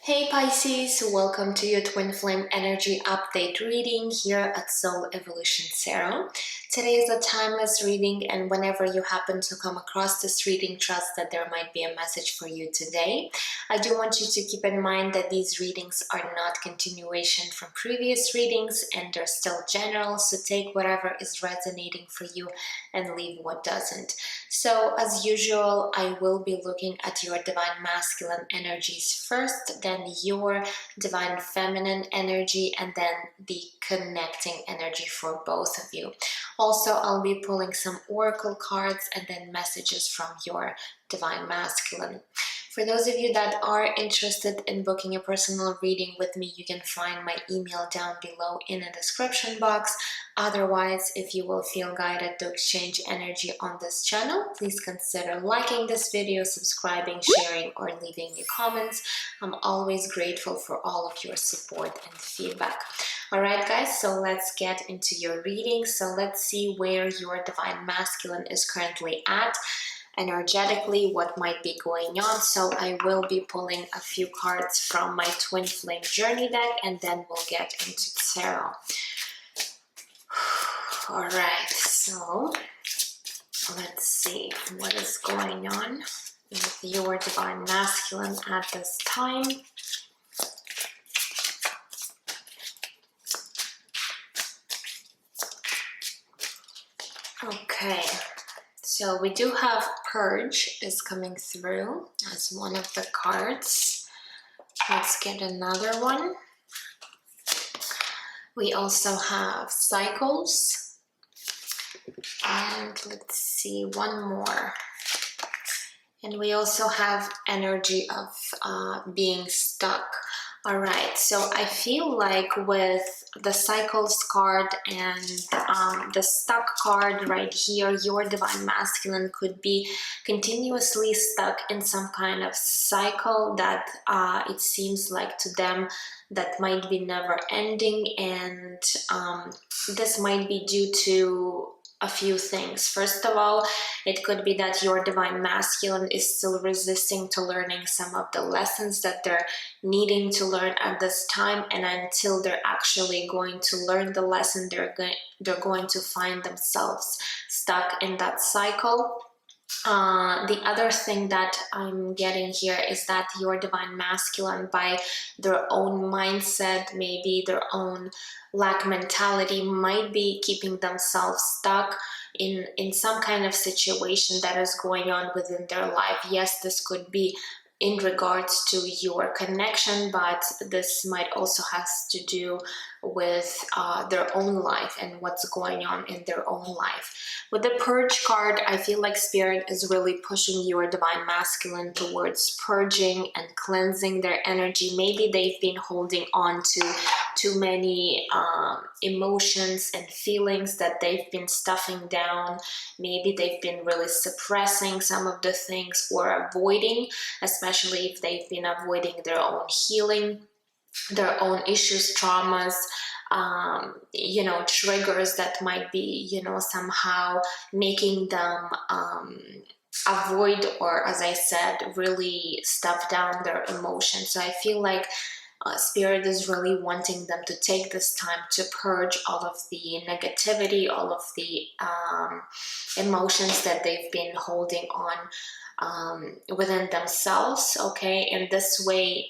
Hey Pisces, welcome to your Twin Flame Energy Update reading here at Soul Evolution Tarot. Today is a timeless reading, and whenever you happen to come across this reading, trust that there might be a message for you today. I do want you to keep in mind that these readings are not continuation from previous readings and they're still general, so take whatever is resonating for you and leave what doesn't. So as usual, I will be looking at your divine masculine energies first, then your divine feminine energy, and then the connecting energy for both of you. Also, I'll be pulling some oracle cards and then messages from your divine masculine. For those of you that are interested in booking a personal reading with me, you can find my email down below in the description box. Otherwise, if you will feel guided to exchange energy on this channel, please consider liking this video, subscribing, sharing, or leaving me comments. I'm always grateful for all of your support and feedback. Alright guys, so let's get into your reading. So let's see where your divine masculine is currently at energetically, what might be going on. So I will be pulling a few cards from my Twin Flame Journey deck, and then we'll get into tarot. Alright, so let's see what is going on with your divine masculine at this time. Okay, so we do have Purge is coming through as one of the cards. Let's get another one. We also have Cycles, and let's see, one more. And we also have energy of being stuck. All right, so I feel like with the Cycles card and the Stuck card right here, your divine masculine could be continuously stuck in some kind of cycle that it seems like to them that might be never ending, and this might be due to a few things. First of all, it could be that your divine masculine is still resisting to learning some of the lessons that they're needing to learn at this time, and until they're actually going to learn the lesson, they're going to find themselves stuck in that cycle. The other thing that I'm getting here is that your divine masculine, by their own mindset, maybe their own lack mentality, might be keeping themselves stuck in some kind of situation that is going on within their life. Yes, this could be in regards to your connection, but this might also has to do with their own life and what's going on in their own life. With the Purge card, I feel like Spirit is really pushing your divine masculine towards purging and cleansing their energy. Maybe they've been holding on to too many emotions and feelings that they've been stuffing down. Maybe they've been really suppressing some of the things or avoiding, especially if they've been avoiding their own healing, their own issues, traumas, triggers that might be, somehow making them avoid, or as I said, really stuff down their emotions. So I feel like Spirit is really wanting them to take this time to purge all of the negativity, all of the emotions that they've been holding on within themselves, okay? And this way,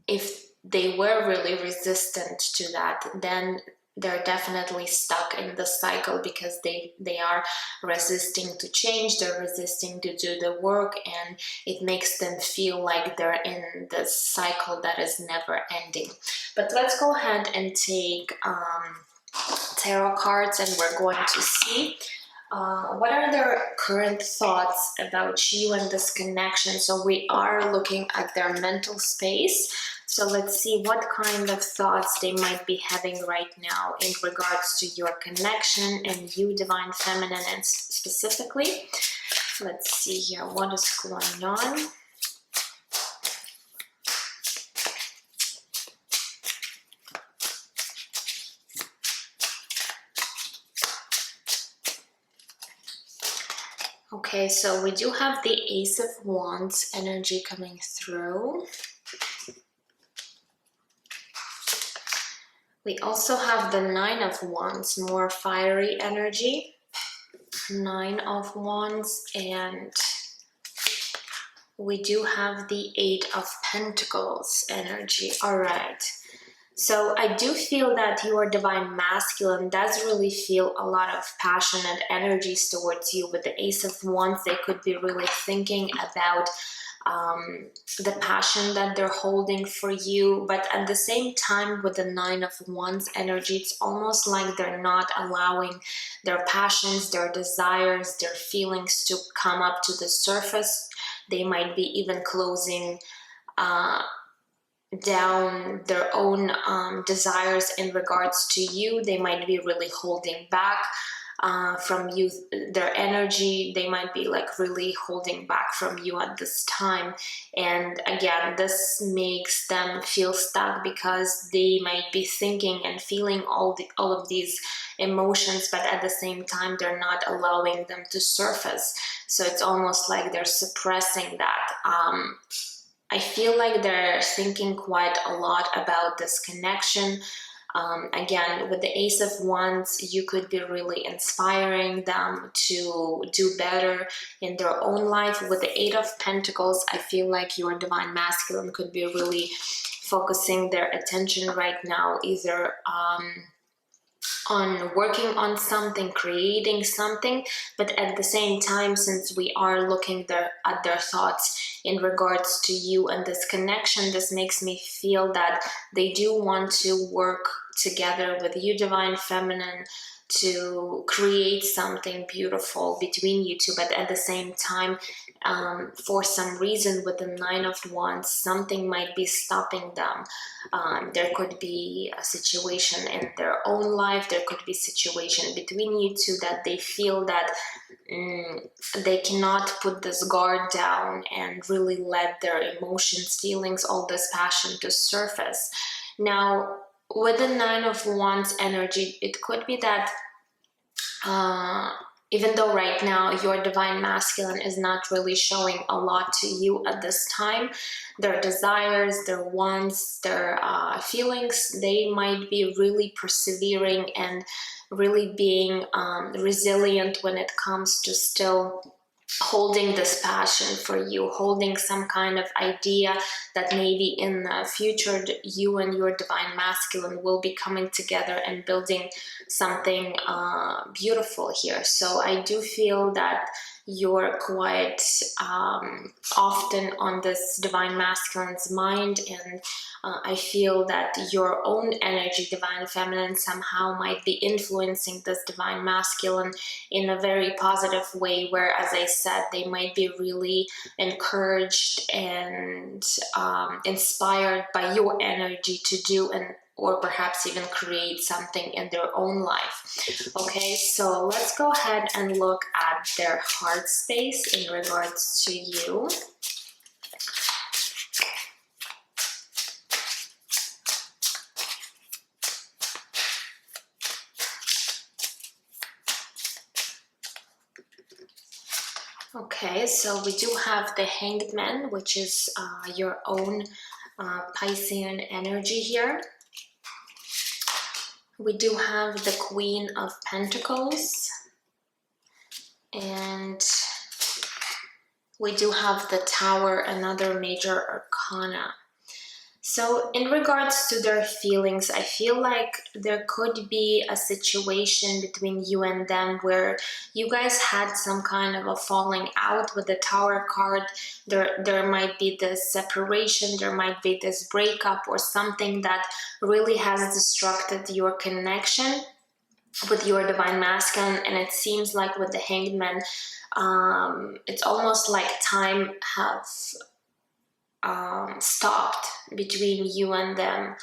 if they were really resistant to that, then they're definitely stuck in the cycle because they are resisting to change, they're resisting to do the work, and it makes them feel like they're in this cycle that is never ending. But let's go ahead and take tarot cards, and we're going to see what are their current thoughts about you and this connection. So we are looking at their mental space. So let's see what kind of thoughts they might be having right now in regards to your connection and you, divine feminine, and specifically. Let's see here what is going on. Okay, so we do have the Ace of Wands energy coming through. We also have the Nine of Wands, more fiery energy. Nine of Wands, and we do have the Eight of Pentacles energy. All right. So I do feel that your divine masculine does really feel a lot of passionate energies towards you. With the Ace of Wands, they could be really thinking about the passion that they're holding for you, but at the same time with the Nine of Wands energy, it's almost like they're not allowing their passions, their desires, their feelings to come up to the surface. They might be even closing down their own desires in regards to you. They might be really holding back from you, their energy. They might be like really holding back from you at this time. And again, this makes them feel stuck because they might be thinking and feeling all of these emotions, but at the same time they're not allowing them to surface. So it's almost like they're suppressing that. I feel like they're thinking quite a lot about this connection. Again, with the Ace of Wands, you could be really inspiring them to do better in their own life. With the Eight of Pentacles, I feel like your divine masculine could be really focusing their attention right now, either on working on something, creating something, but at the same time, since we are looking at their thoughts in regards to you and this connection, this makes me feel that they do want to work together with you, divine feminine, to create something beautiful between you two. But at the same time, for some reason with the Nine of Wands, something might be stopping them. There could be a situation in their own life, there could be a situation between you two that they feel that they cannot put this guard down and really let their emotions, feelings, all this passion to surface. Now, with the Nine of Wands energy, it could be that even though right now your divine masculine is not really showing a lot to you at this time, their desires, their wants, their feelings, they might be really persevering and really being resilient when it comes to still holding this passion for you, holding some kind of idea that maybe in the future you and your divine masculine will be coming together and building something beautiful here. So I do feel that you're quite often on this divine masculine's mind, and I feel that your own energy, divine feminine, somehow might be influencing this divine masculine in a very positive way, where, as I said, they might be really encouraged and inspired by your energy to do or perhaps even create something in their own life. Okay, so let's go ahead and look at their heart space in regards to you. Okay, so we do have the Hanged Man, which is your own Piscean energy here. We do have the Queen of Pentacles, and we do have the Tower, another major arcana. So in regards to their feelings, I feel like there could be a situation between you and them where you guys had some kind of a falling out. With the Tower card. There might be this separation, there might be this breakup or something that really has disrupted your connection with your divine masculine. And it seems like with the Hanged Man, it's almost like time has stopped between you and them.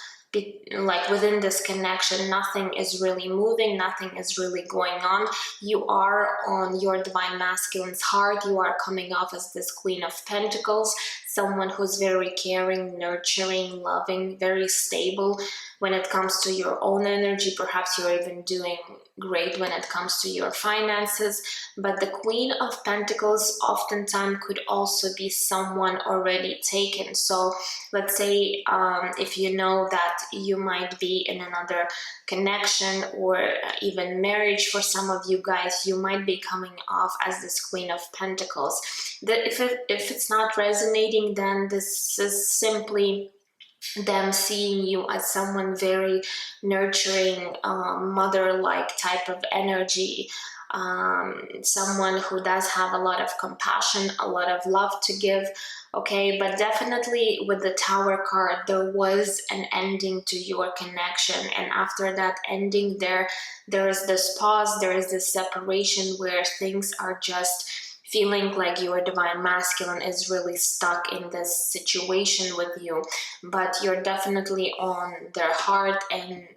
Like within this connection, nothing is really moving, nothing is really going on. You are on your divine masculine's heart. You are coming off as this Queen of Pentacles, someone who's very caring, nurturing, loving, very stable when it comes to your own energy. Perhaps you're even doing great when it comes to your finances. But the Queen of Pentacles oftentimes could also be someone already taken. So let's say if you know that that you might be in another connection or even marriage. For some of you guys, you might be coming off as this Queen of Pentacles. If it's not resonating, then this is simply them seeing you as someone very nurturing, mother-like type of energy, someone who does have a lot of compassion, a lot of love to give. Okay, but definitely with the Tower card, there was an ending to your connection, and after that ending, there is this pause, there is this separation where things are just feeling like your Divine Masculine is really stuck in this situation with you, but you're definitely on their heart, and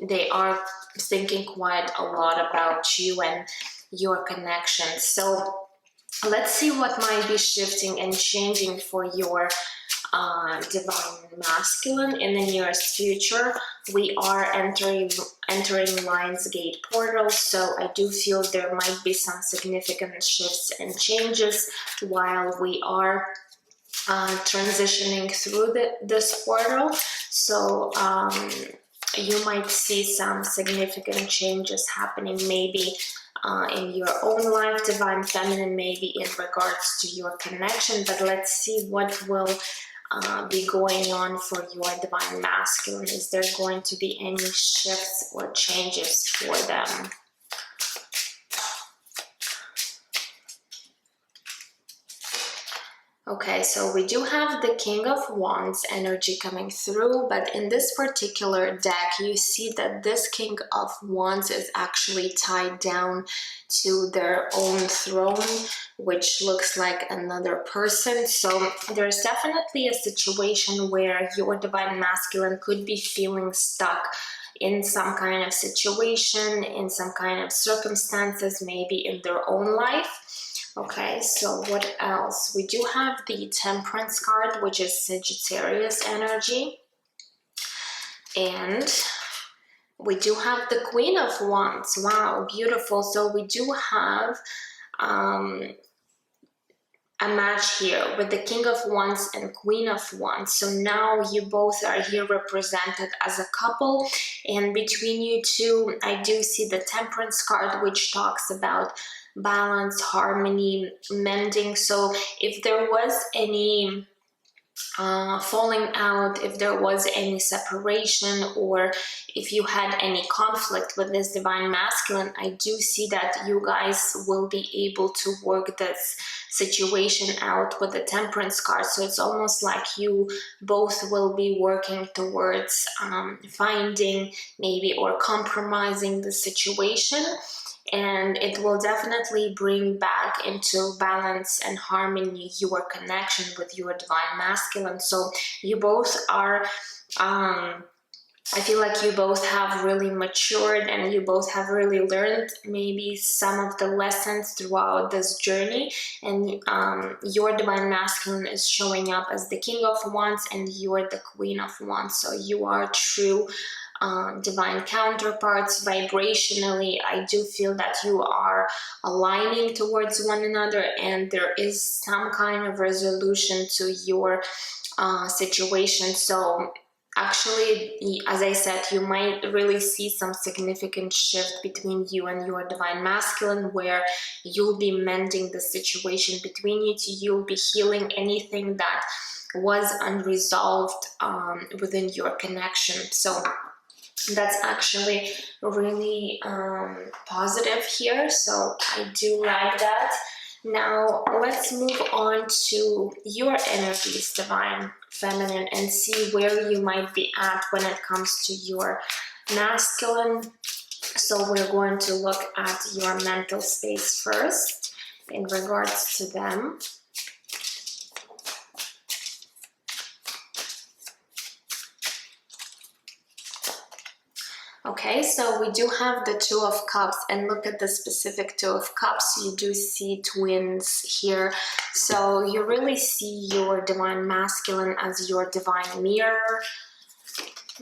they are thinking quite a lot about you and your connection. So let's see what might be shifting and changing for your Divine Masculine in the nearest future. We are entering Lionsgate portal, so I do feel there might be some significant shifts and changes while we are transitioning through this portal. So you might see some significant changes happening, maybe in your own life, Divine Feminine, maybe in regards to your connection. But let's see what will be going on for your Divine Masculine. Is there going to be any shifts or changes for them? Okay, so we do have the King of Wands energy coming through, but in this particular deck, you see that this King of Wands is actually tied down to their own throne, which looks like another person. So there's definitely a situation where your Divine Masculine could be feeling stuck in some kind of situation, in some kind of circumstances, maybe in their own life. Okay, so what else? We do have the Temperance card, which is Sagittarius energy. And we do have the Queen of Wands. Wow, beautiful. So we do have a match here with the King of Wands and Queen of Wands. So now you both are here represented as a couple, and between you two, I do see the Temperance card, which talks about balance, harmony, mending. So if there was any falling out, if there was any separation, or if you had any conflict with this Divine Masculine, I do see that you guys will be able to work this situation out with the Temperance card. So it's almost like you both will be working towards finding maybe or compromising the situation, and it will definitely bring back into balance and harmony your connection with your Divine Masculine. So you both are I feel like you both have really matured, and you both have really learned maybe some of the lessons throughout this journey, and your Divine Masculine is showing up as the King of Wands and you're the Queen of Wands. So you are true divine counterparts. Vibrationally, I do feel that you are aligning towards one another, and there is some kind of resolution to your situation. So actually, as I said, you might really see some significant shift between you and your Divine Masculine, where you'll be mending the situation between you two. You'll be healing anything that was unresolved within your connection. So that's actually really positive here. So I do like that. Now let's move on to your energies, Divine Feminine, and see where you might be at when it comes to your masculine. So we're going to look at your mental space first in regards to them. Okay, so we do have the Two of Cups, and look at the specific Two of Cups. You do see twins here. So you really see your Divine Masculine as your divine mirror.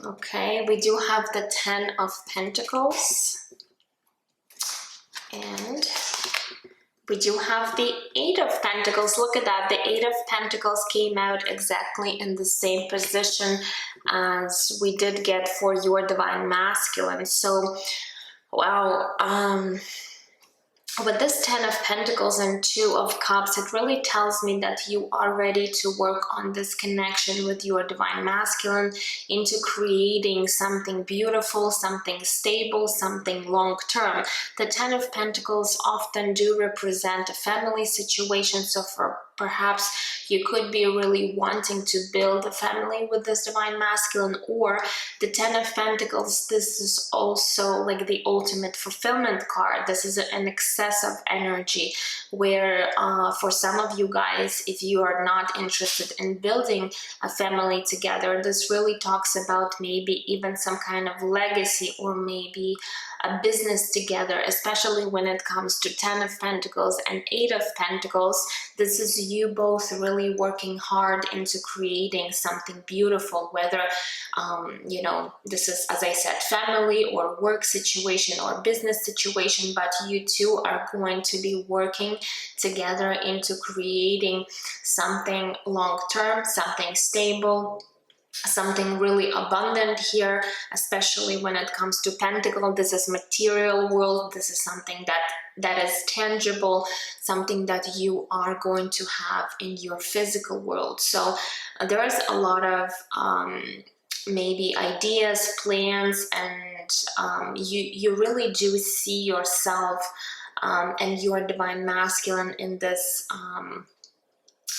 Okay, we do have the Ten of Pentacles. And we do have the Eight of Pentacles. Look at that. The Eight of Pentacles came out exactly in the same position as we did get for your divine masculine. So, wow, with this 10 of Pentacles and 2 of Cups, it really tells me that you are ready to work on this connection with your divine masculine into creating something beautiful, something stable, something long-term. The 10 of Pentacles often do represent a family situation, so for perhaps you could be really wanting to build a family with this divine masculine, or the 10 of Pentacles, this is also like the ultimate fulfillment card. This is an excess of energy where for some of you guys, if you are not interested in building a family together, this really talks about maybe even some kind of legacy or maybe a business together, especially when it comes to 10 of Pentacles and 8 of Pentacles. This is you both really working hard into creating something beautiful, whether you know, this is, as I said, family or work situation or business situation, but you two are going to be working together into creating something long-term, something stable, something really abundant here, especially when it comes to Pentacle. This is material world. This is something that is tangible, something that you are going to have in your physical world. So there's a lot of maybe ideas, plans, and you really do see yourself and your divine masculine in this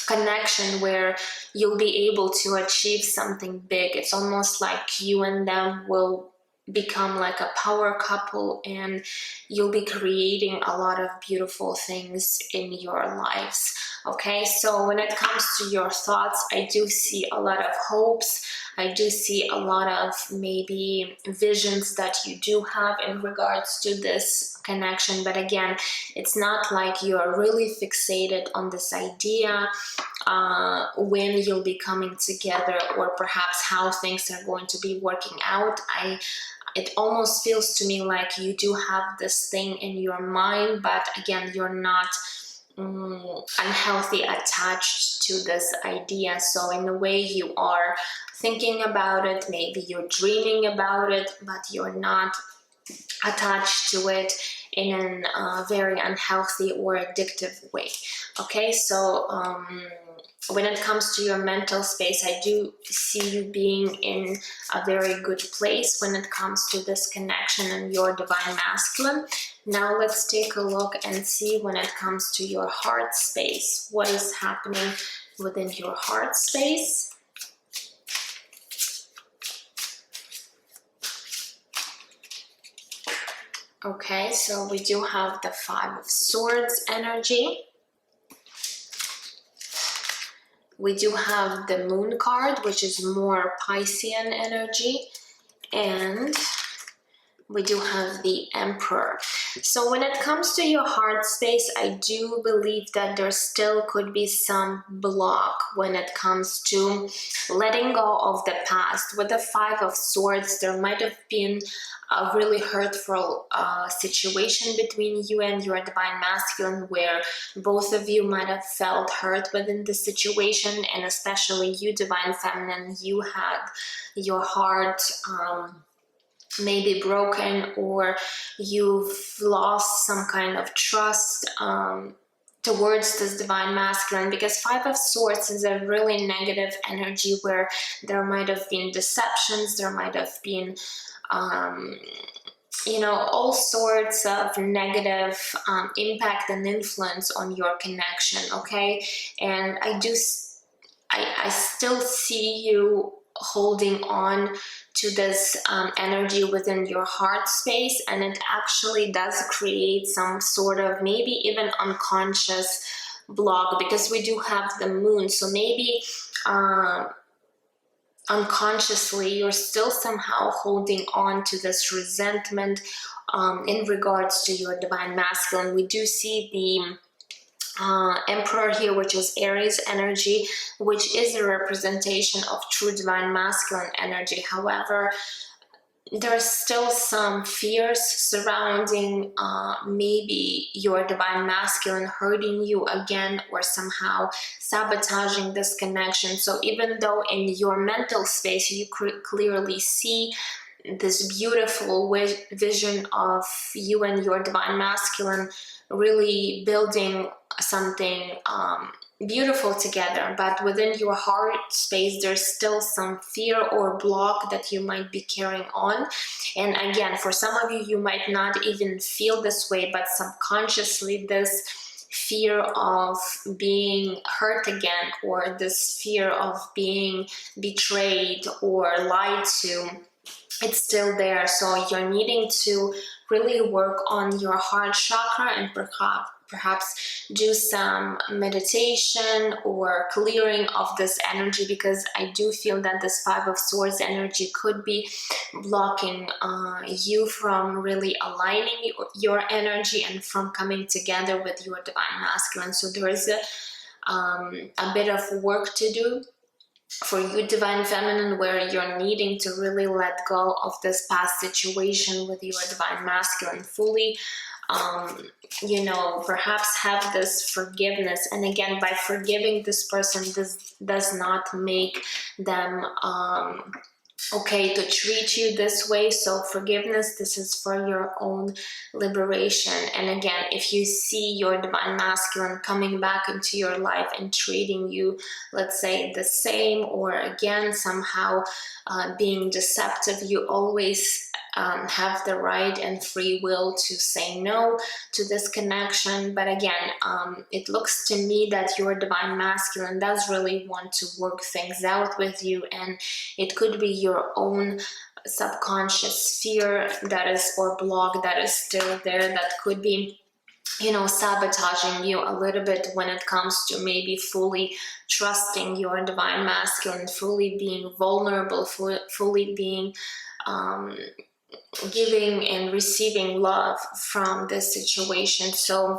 connection where you'll be able to achieve something big. It's almost like you and them will become like a power couple, and you'll be creating a lot of beautiful things in your lives. Okay, so when it comes to your thoughts, I do see a lot of hopes. I do see a lot of maybe visions that you do have in regards to this connection. But again, it's not like you're really fixated on this idea when you'll be coming together, or perhaps how things are going to be working out. It almost feels to me like you do have this thing in your mind, but again, you're not unhealthy attached to this idea. So in a way, you are thinking about it, maybe you're dreaming about it, but you're not attached to it in a very unhealthy or addictive way. Okay, so when it comes to your mental space, I do see you being in a very good place when it comes to this connection and your divine masculine. Now let's take a look and see when it comes to your heart space. What is happening within your heart space? Okay, so we do have the 5 of Swords energy. We do have the Moon card, which is more Piscean energy, and we do have the Emperor. So when it comes to your heart space, I do believe that there still could be some block when it comes to letting go of the past. With the 5 of Swords, there might have been a really hurtful situation between you and your divine masculine, where both of you might have felt hurt within the situation, and especially you, divine feminine, you had your heart maybe broken, or you've lost some kind of trust towards this divine masculine, because 5 of Swords is a really negative energy where there might have been deceptions, there might have been you know, all sorts of negative impact and influence on your connection. Okay, and I still see you holding on to this energy within your heart space, and it actually does create some sort of maybe even unconscious block, because we do have the Moon. So maybe unconsciously you're still somehow holding on to this resentment in regards to your divine masculine. We do see the Emperor here, which is Aries energy, which is a representation of true divine masculine energy. However, there's still some fears surrounding maybe your divine masculine hurting you again or somehow sabotaging this connection. So even though in your mental space you clearly see this beautiful vision of you and your divine masculine really building something beautiful together, but within your heart space there's still some fear or block that you might be carrying on. And again, for some of you, you might not even feel this way, but subconsciously this fear of being hurt again, or this fear of being betrayed or lied to, it's still there. So you're needing to really work on your heart chakra and perhaps do some meditation or clearing of this energy, because I do feel that this Five of Swords energy could be blocking you from really aligning your energy and from coming together with your divine masculine. So there is a bit of work to do for you, divine feminine, where you're needing to really let go of this past situation with your divine masculine fully. Perhaps have this forgiveness. And again, by forgiving this person, this does not make them okay to treat you this way. So forgiveness, this is for your own liberation. And again, if you see your divine masculine coming back into your life and treating you, let's say, the same, or again somehow being deceptive, you always have the right and free will to say no to this connection. But again, it looks to me that your divine masculine does really want to work things out with you, and it could be your own subconscious fear that is, or block that is still there, that could be sabotaging you a little bit when it comes to maybe fully trusting your divine masculine, fully being vulnerable, fully being giving and receiving love from this situation. So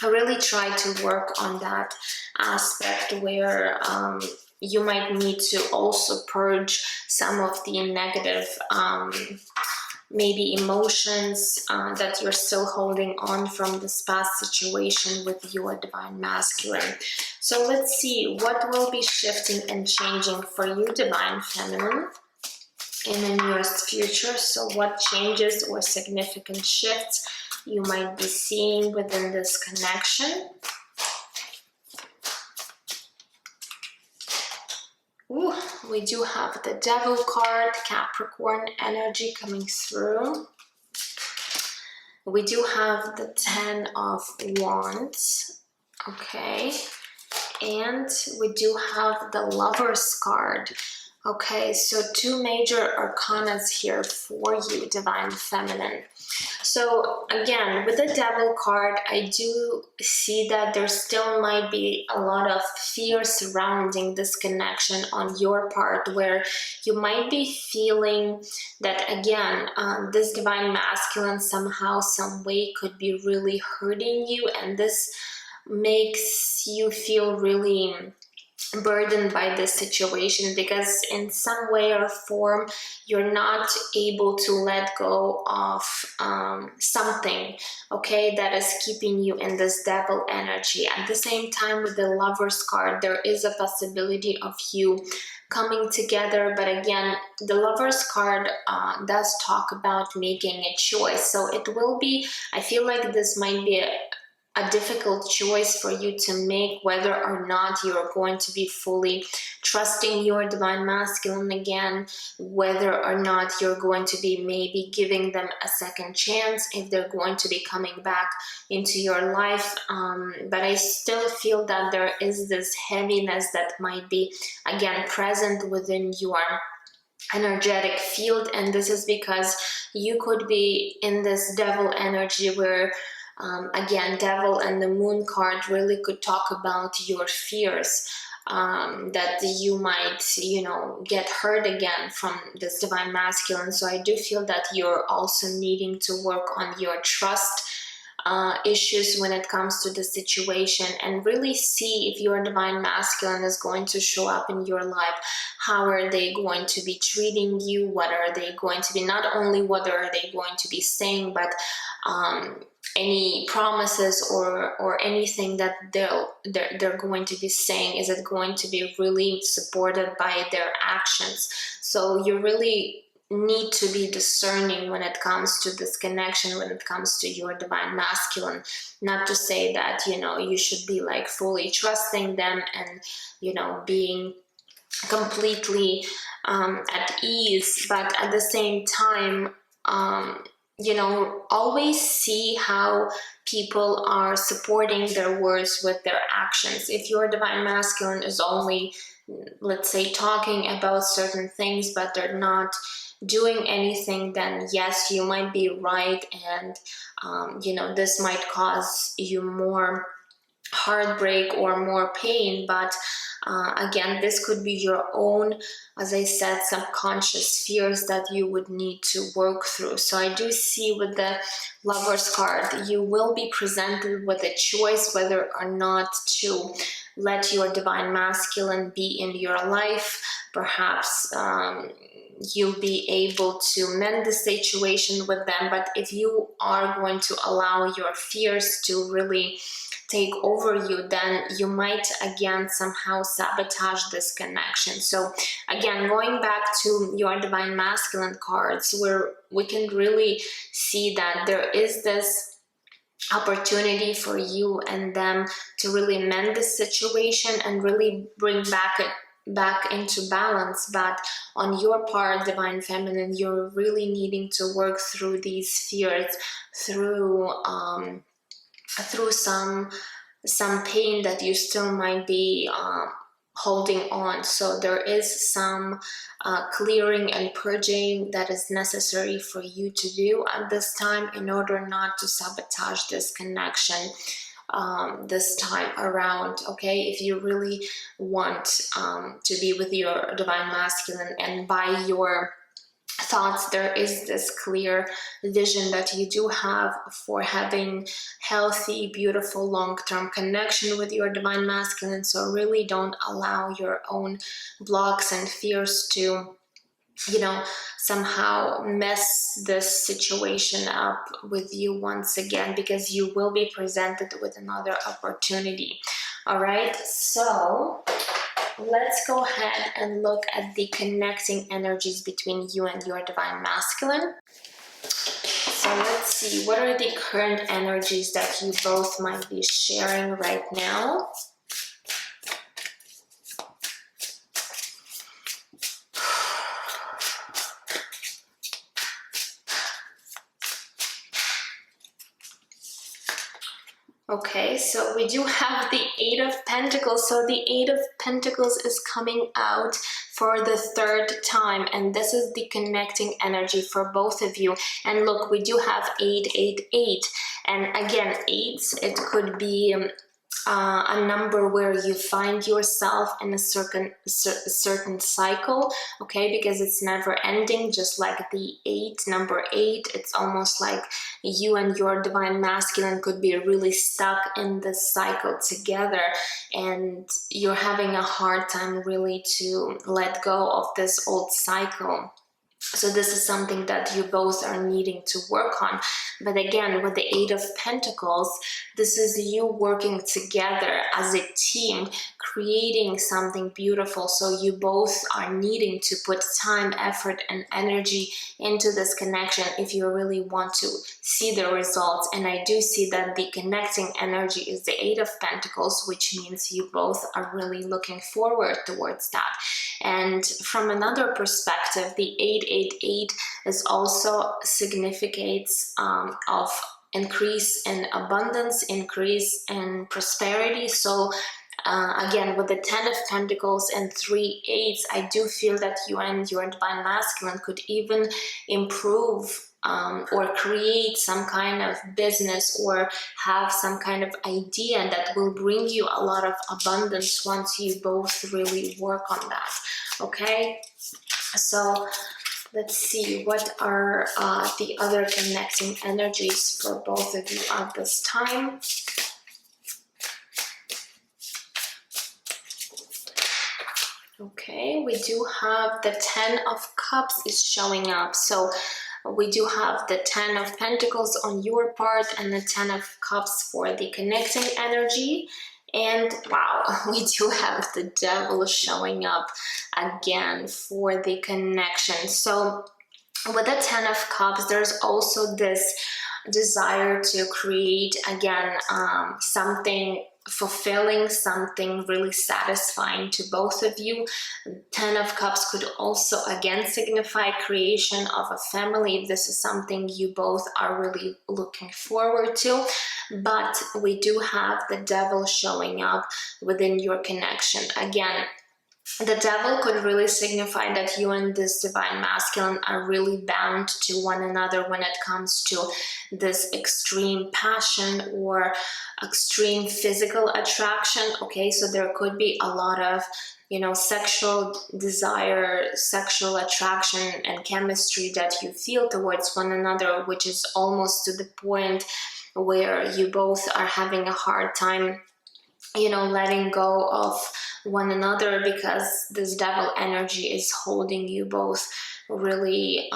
I really try to work on that aspect where you might need to also purge some of the negative maybe emotions that you're still holding on from this past situation with your divine masculine. So let's see what will be shifting and changing for you, divine feminine, in the nearest future. So what changes or significant shifts you might be seeing within this connection. Ooh, we do have the Devil card, Capricorn energy coming through. We do have the 10 of Wands, okay, and we do have the Lovers card. Okay, so two major arcanas here for you, divine feminine. So again, with the Devil card, I do see that there still might be a lot of fear surrounding this connection on your part, where you might be feeling that, again, this divine masculine somehow, some way could be really hurting you, and this makes you feel really burdened by this situation, because in some way or form you're not able to let go of something, okay, that is keeping you in this devil energy. At the same time, with the Lovers card, there is a possibility of you coming together, but again, the Lovers card does talk about making a choice. So it will be, I feel like this might be a difficult choice for you to make, whether or not you're going to be fully trusting your divine masculine again, whether or not you're going to be maybe giving them a second chance, if they're going to be coming back into your life. But I still feel that there is this heaviness that might be, again, present within your energetic field, and this is because you could be in this devil energy where again, Devil and the Moon card really could talk about your fears, that you might, get hurt again from this divine masculine. So I do feel that you're also needing to work on your trust issues when it comes to the situation, and really see if your divine masculine is going to show up in your life. How are they going to be treating you? What are they going to be, not only what are they going to be saying, but any promises or anything that they're going to be saying, is it going to be really supported by their actions? So you really need to be discerning when it comes to this connection, when it comes to your divine masculine. Not to say that, you know, you should be like fully trusting them and, you know, being completely at ease, but at the same time, you know, always see how people are supporting their words with their actions. If your divine masculine is only, let's say, talking about certain things, but they're not doing anything, then yes, you might be right, and you know, this might cause you more heartbreak or more pain. But again, this could be your own, as I said, subconscious fears that you would need to work through. So I do see with the Lover's card, you will be presented with a choice whether or not to let your divine masculine be in your life. Perhaps you'll be able to mend the situation with them, but if you are going to allow your fears to really take over you, then you might again somehow sabotage this connection. So again, going back to your divine masculine cards, where we can really see that there is this opportunity for you and them to really mend the situation and really bring back into balance. But on your part, divine feminine, you're really needing to work through these fears, through some pain that you still might be holding on. So there is some clearing and purging that is necessary for you to do at this time in order not to sabotage this connection this time around. Okay, if you really want to be with your divine masculine, and by your thoughts, there is this clear vision that you do have for having healthy, beautiful, long-term connection with your divine masculine. So really don't allow your own blocks and fears to, you know, somehow mess this situation up with you once again, because you will be presented with another opportunity. All right, so let's go ahead and look at the connecting energies between you and your divine masculine. So let's see, what are the current energies that you both might be sharing right now? Okay, so we do have the Eight of Pentacles. So the Eight of Pentacles is coming out for the third time, and this is the connecting energy for both of you. And look, we do have 888, and again, eights, it could be a number where you find yourself in a certain cycle, okay, because it's never ending. Just like the number 8, it's almost like you and your divine masculine could be really stuck in this cycle together, and you're having a hard time really to let go of this old cycle. So this is something that you both are needing to work on. But again, with the Eight of Pentacles, this is you working together as a team, creating something beautiful. So you both are needing to put time, effort, and energy into this connection if you really want to see the results. And I do see that the connecting energy is the Eight of Pentacles, which means you both are really looking forward towards that. And from another perspective, the 888 is also significates of increase in abundance, increase in prosperity. So again, with the 10 of Pentacles and 3 8s, I do feel that you and your divine masculine could even improve or create some kind of business or have some kind of idea that will bring you a lot of abundance once you both really work on that. Okay, so Let's see, what are the other connecting energies for both of you at this time? Okay, we do have the Ten of Cups is showing up. So we do have the Ten of Pentacles on your part and the Ten of Cups for the connecting energy. And wow, we do have the Devil showing up again for the connection. So with the Ten of Cups, there's also this desire to create again something fulfilling, something really satisfying to both of you. Ten of Cups could also again signify creation of a family if this is something you both are really looking forward to. But we do have the Devil showing up within your connection. Again, the Devil could really signify that you and this divine masculine are really bound to one another when it comes to this extreme passion or extreme physical attraction. Okay, so there could be a lot of, you know, sexual desire, sexual attraction and chemistry that you feel towards one another, which is almost to the point where you both are having a hard time, you know, letting go of one another, because this Devil energy is holding you both really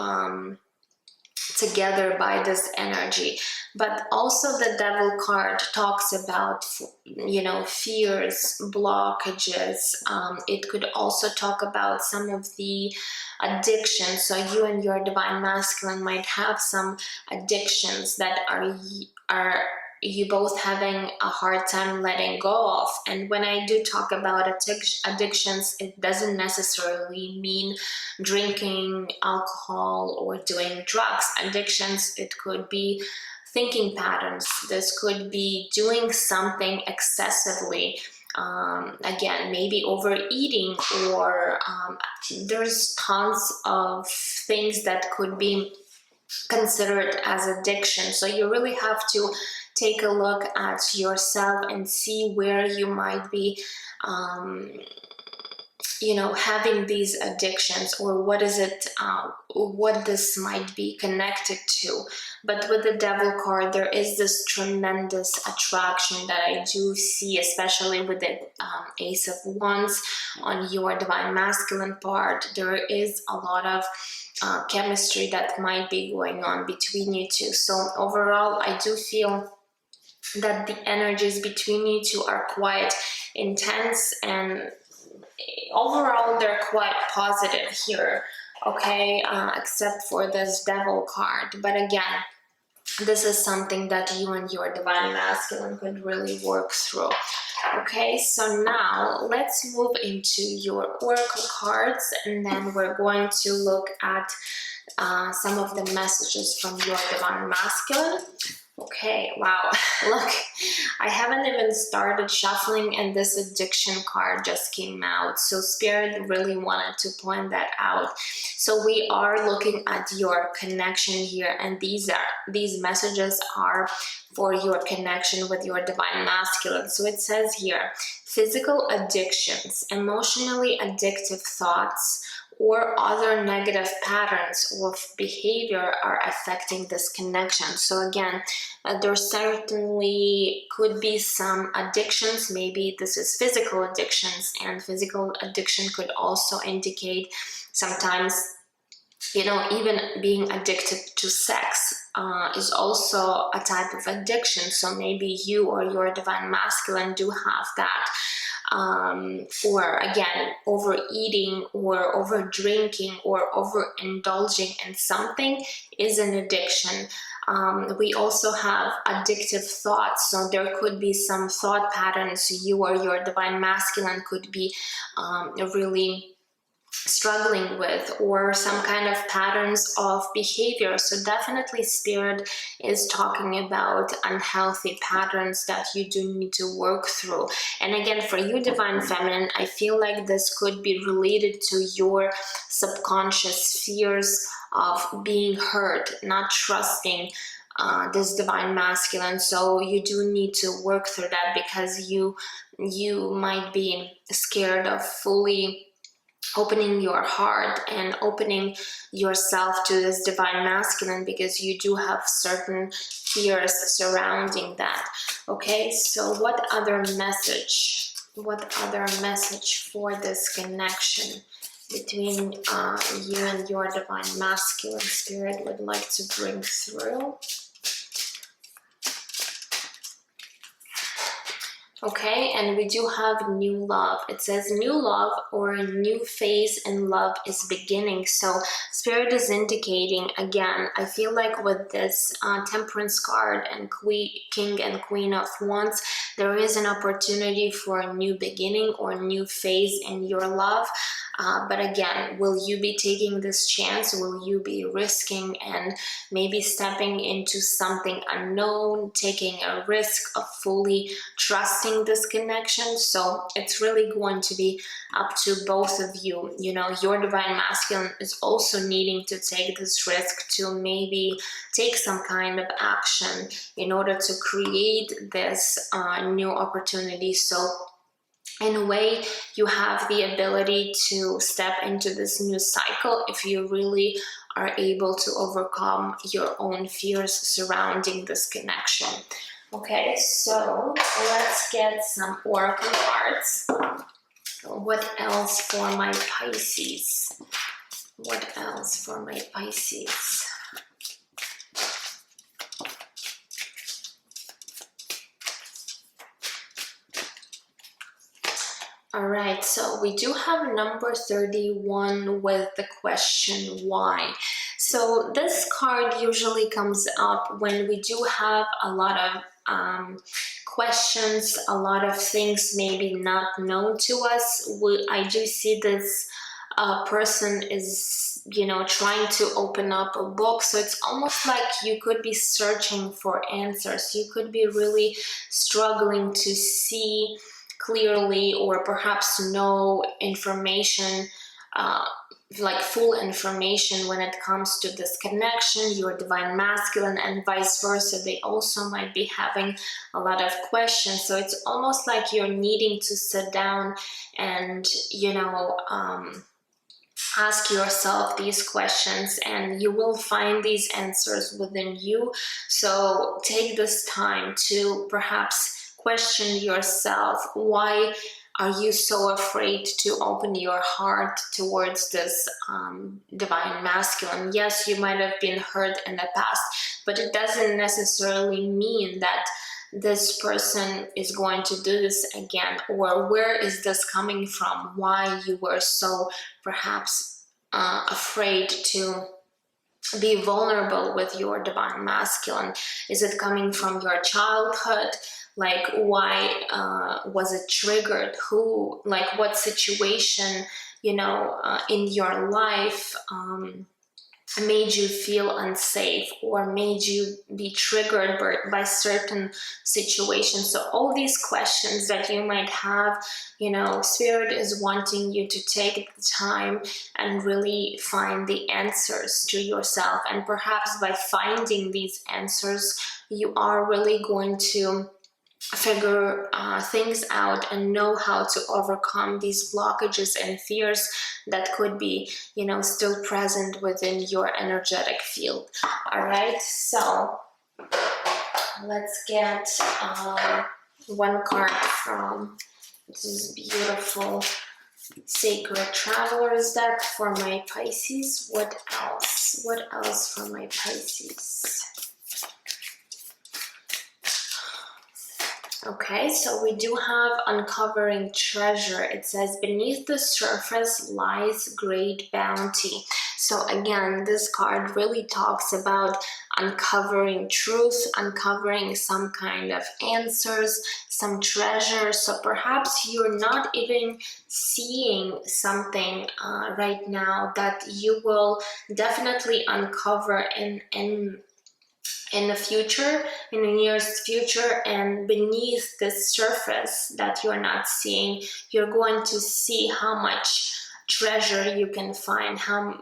together by this energy. But also the Devil card talks about, you know, fears, blockages. It could also talk about some of the addictions. So you and your divine masculine might have some addictions that are you both having a hard time letting go of. And when I do talk about addictions, it doesn't necessarily mean drinking alcohol or doing drugs. Addictions, it could be thinking patterns. This could be doing something excessively. Again, maybe overeating, or there's tons of things that could be considered as addiction. So you really have to take a look at yourself and see where you might be you know, having these addictions, or what is it, what this might be connected to. But with the Devil card, there is this tremendous attraction that I do see, especially with the Ace of Wands on your divine masculine part. There is a lot of chemistry that might be going on between you two. So overall, I do feel that the energies between you two are quite intense, and overall they're quite positive here, okay, except for this Devil card. But again, this is something that you and your divine masculine could really work through. Okay, so now let's move into your oracle cards, and then we're going to look at some of the messages from your divine masculine. Okay, wow, look, I haven't even started shuffling and this addiction card just came out. So Spirit really wanted to point that out. So we are looking at your connection here, and these messages are for your connection with your divine masculine. So it says here, physical addictions, emotionally addictive thoughts, or other negative patterns of behavior are affecting this connection. So again, there certainly could be some addictions. Maybe this is physical addictions, and physical addiction could also indicate sometimes, you know, even being addicted to sex is also a type of addiction. So maybe you or your divine masculine do have that. Or again, overeating or over drinking or overindulging in something is an addiction. We also have addictive thoughts. So there could be some thought patterns you or your divine masculine could be really struggling with, or some kind of patterns of behavior. So definitely Spirit is talking about unhealthy patterns that you do need to work through. And again, for you divine feminine, I feel like this could be related to your subconscious fears of being hurt, not trusting this divine masculine. So you do need to work through that, because you might be scared of fully opening your heart and opening yourself to this divine masculine, because you do have certain fears surrounding that. Okay, so what other message for this connection between you and your divine masculine, Spirit would like to bring through? Okay, and we do have new love. It says new love or a new phase in love is beginning. So Spirit is indicating, again, I feel like with this Temperance card and King and Queen of Wands, there is an opportunity for a new beginning or a new phase in your love. But again, will you be taking this chance? Will you be risking and maybe stepping into something unknown, taking a risk of fully trusting this connection? So it's really going to be up to both of you. You know, your divine masculine is also needing to take this risk to maybe take some kind of action in order to create this new opportunity. So in a way, you have the ability to step into this new cycle if you really are able to overcome your own fears surrounding this connection. Okay, so let's get some oracle cards. What else for my Pisces? What else for my Pisces? All right, so we do have number 31 with the question why. So this card usually comes up when we do have a lot of questions, a lot of things maybe not known to us. I do see this person is, you know, trying to open up a book. So it's almost like you could be searching for answers. You could be really struggling to see clearly or perhaps know information, like full information when it comes to this connection, your divine masculine, and vice versa. They also might be having a lot of questions. So it's almost like you're needing to sit down and, you know, ask yourself these questions, and you will find these answers within you. So take this time to perhaps question yourself. Why are you so afraid to open your heart towards this divine masculine? Yes, you might have been hurt in the past, but it doesn't necessarily mean that this person is going to do this again. Or where is this coming from? Why you were so perhaps afraid to be vulnerable with your divine masculine? Is it coming from your childhood? Like, why was it triggered? Who, like, what situation, you know, in your life made you feel unsafe or made you be triggered by certain situations? So all these questions that you might have, you know, Spirit is wanting you to take the time and really find the answers to yourself. And perhaps by finding these answers, you are really going to figure things out and know how to overcome these blockages and fears that could be, you know, still present within your energetic field. All right, so let's get one card from this beautiful Sacred Travelers deck for my Pisces. What else? What else for my Pisces? Okay, so we do have uncovering treasure. It says, beneath the surface lies great bounty. So again, this card really talks about uncovering truth, uncovering some kind of answers, some treasure. So perhaps you're not even seeing something right now that you will definitely uncover in the future, in the nearest future. And beneath the surface that you're not seeing, you're going to see how much treasure you can find, how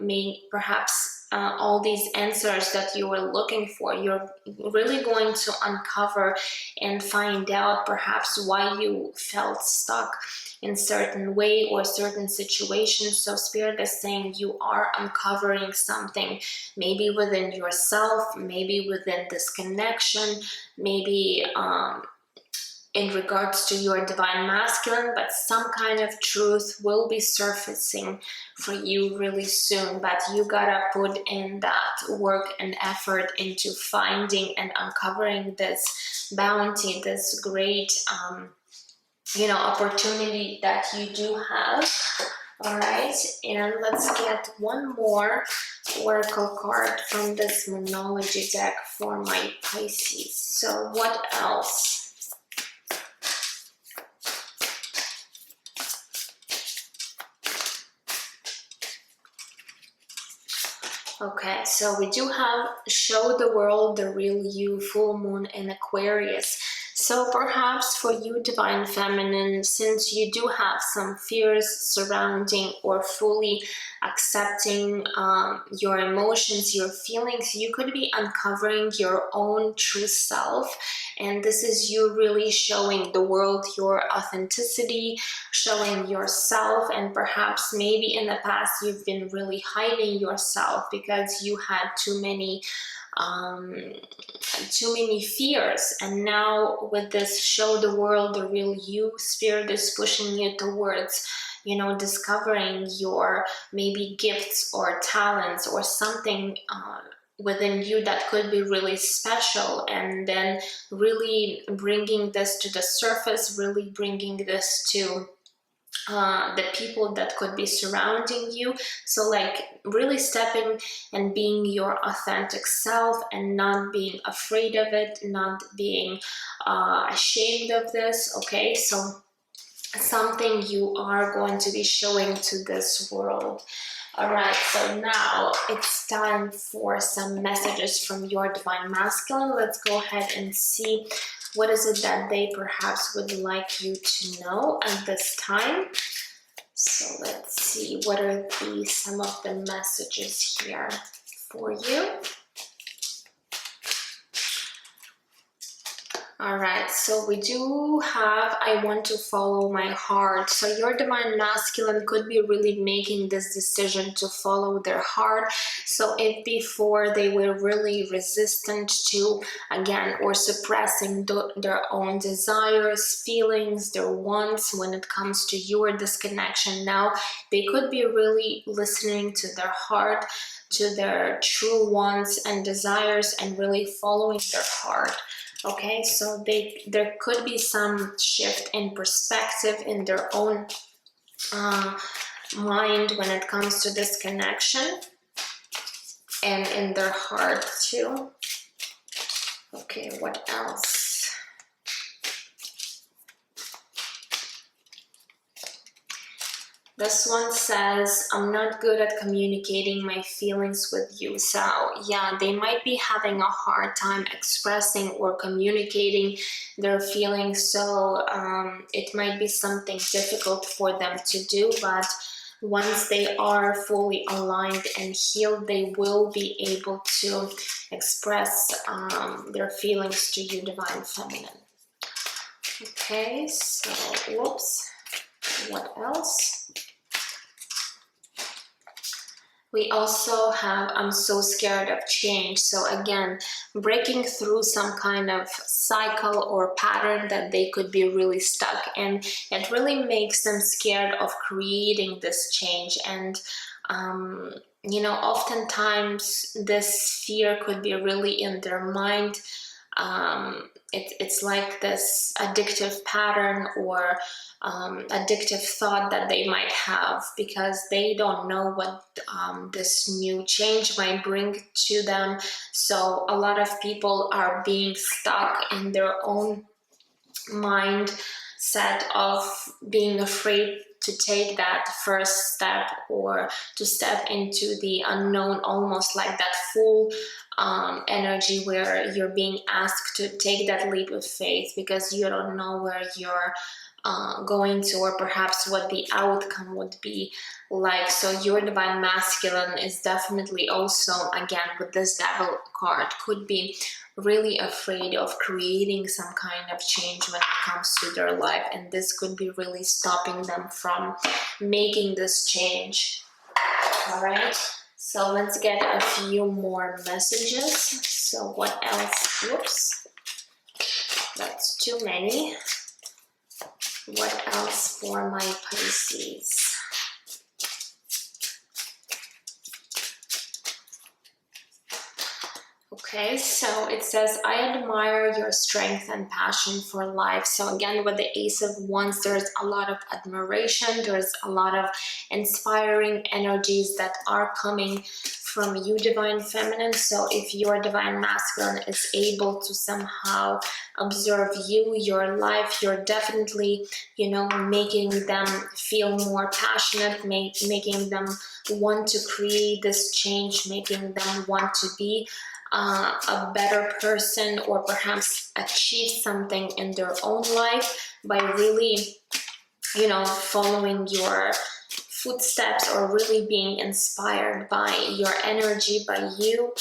perhaps all these answers that you were looking for. You're really going to uncover and find out perhaps why you felt stuck in certain way or certain situations. So Spirit is saying you are uncovering something, maybe within yourself, maybe within this connection, maybe in regards to your divine masculine, but some kind of truth will be surfacing for you really soon. But you gotta put in that work and effort into finding and uncovering this bounty, this great opportunity that you do have. All right, and let's get one more oracle card from this Monology deck for my Pisces. So what else? Okay, so we do have Show the World the Real You, full moon in Aquarius. So perhaps for you, Divine Feminine, since you do have some fears surrounding or fully accepting your emotions, your feelings, you could be uncovering your own true self. And this is you really showing the world your authenticity, showing yourself. And perhaps maybe in the past you've been really hiding yourself because you had too many fears. And now with this Show the World the Real You, Spirit is pushing you towards discovering your maybe gifts or talents or something within you that could be really special, and then really bringing this to the surface, really bringing this to the people that could be surrounding you. So like really stepping and being your authentic self and not being afraid of it, not being ashamed of this. Okay, so something you are going to be showing to this world. All right, so now it's time for some messages from your Divine Masculine. Let's go ahead and see what is it that they perhaps would like you to know at this time. So let's see, what are some of the messages here for you? All right, so we do have, I want to follow my heart. So your Divine Masculine could be really making this decision to follow their heart. So if before they were really resistant to, again, or suppressing their own desires, feelings, their wants when it comes to you or this connection, now they could be really listening to their heart, to their true wants and desires, and really following their heart. Okay, so there could be some shift in perspective in their own mind when it comes to this connection, and in their heart too. Okay, what else? This one says, I'm not good at communicating my feelings with you. So yeah, they might be having a hard time expressing or communicating their feelings. So it might be something difficult for them to do, but once they are fully aligned and healed, they will be able to express their feelings to you, Divine Feminine. Okay, so whoops, what else? We also have, I'm so scared of change. So again, breaking through some kind of cycle or pattern that they could be really stuck in. It really makes them scared of creating this change. And, oftentimes this fear could be really in their mind. It's like this addictive pattern or addictive thought that they might have, because they don't know what this new change might bring to them. So a lot of people are being stuck in their own mindset of being afraid to take that first step or to step into the unknown, almost like that full energy where you're being asked to take that leap of faith because you don't know where you're going to, or perhaps what the outcome would be like. So your divine masculine is definitely also, again with this Devil card, could be really afraid of creating some kind of change when it comes to their life, and this could be really stopping them from making this change. All right, so let's get a few more messages. So what else? Whoops, that's too many. What else for my Pisces? Okay, so it says, I admire your strength and passion for life. So again, with the Ace of Wands, there's a lot of admiration. There's a lot of inspiring energies that are coming from you, Divine Feminine. So if your Divine Masculine is able to somehow observe you, your life, you're definitely, you know, making them feel more passionate, making them want to create this change, making them want to be a better person, or perhaps achieve something in their own life by really, you know, following your footsteps, or really being inspired by your energy, by you.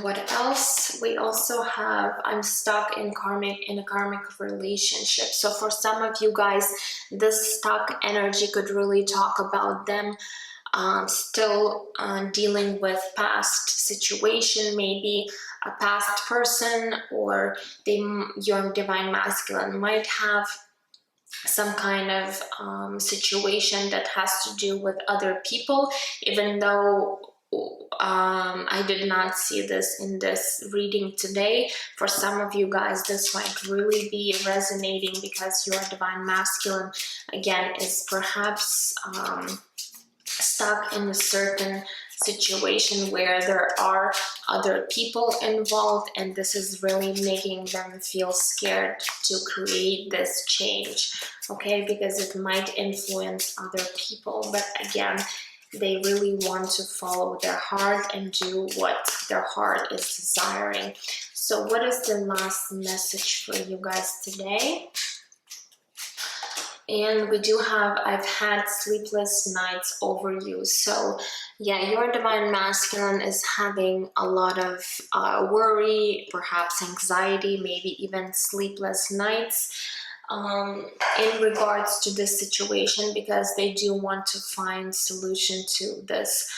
What else? We also have, I'm stuck in a karmic relationship. So for some of you guys, this stuck energy could really talk about them still dealing with past situation, maybe a past person, or your Divine Masculine might have some kind of situation that has to do with other people, even though I did not see this in this reading today. For some of you guys, this might really be resonating, because your Divine Masculine, again, is perhaps stuck in a certain situation where there are other people involved, and this is really making them feel scared to create this change, okay, because it might influence other people. But again, they really want to follow their heart and do what their heart is desiring. So what is the last message for you guys today? And we do have, I've had sleepless nights over you. So yeah, your Divine Masculine is having a lot of worry, perhaps anxiety, maybe even sleepless nights in regards to this situation, because they do want to find solution to this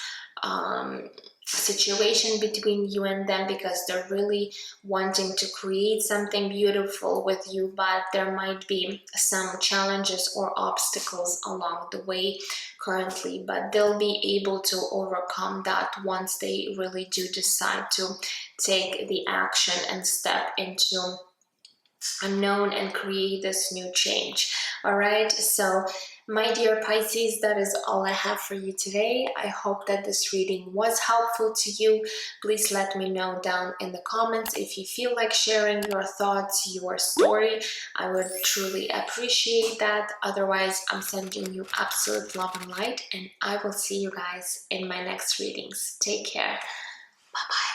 situation between you and them, because they're really wanting to create something beautiful with you, but there might be some challenges or obstacles along the way currently, but they'll be able to overcome that once they really do decide to take the action and step into unknown and create this new change. All right, so my dear Pisces, that is all I have for you today. I hope that this reading was helpful to you. Please let me know down in the comments if you feel like sharing your thoughts, your story. I would truly appreciate that. Otherwise, I'm sending you absolute love and light, and I will see you guys in my next readings. Take care. Bye-bye.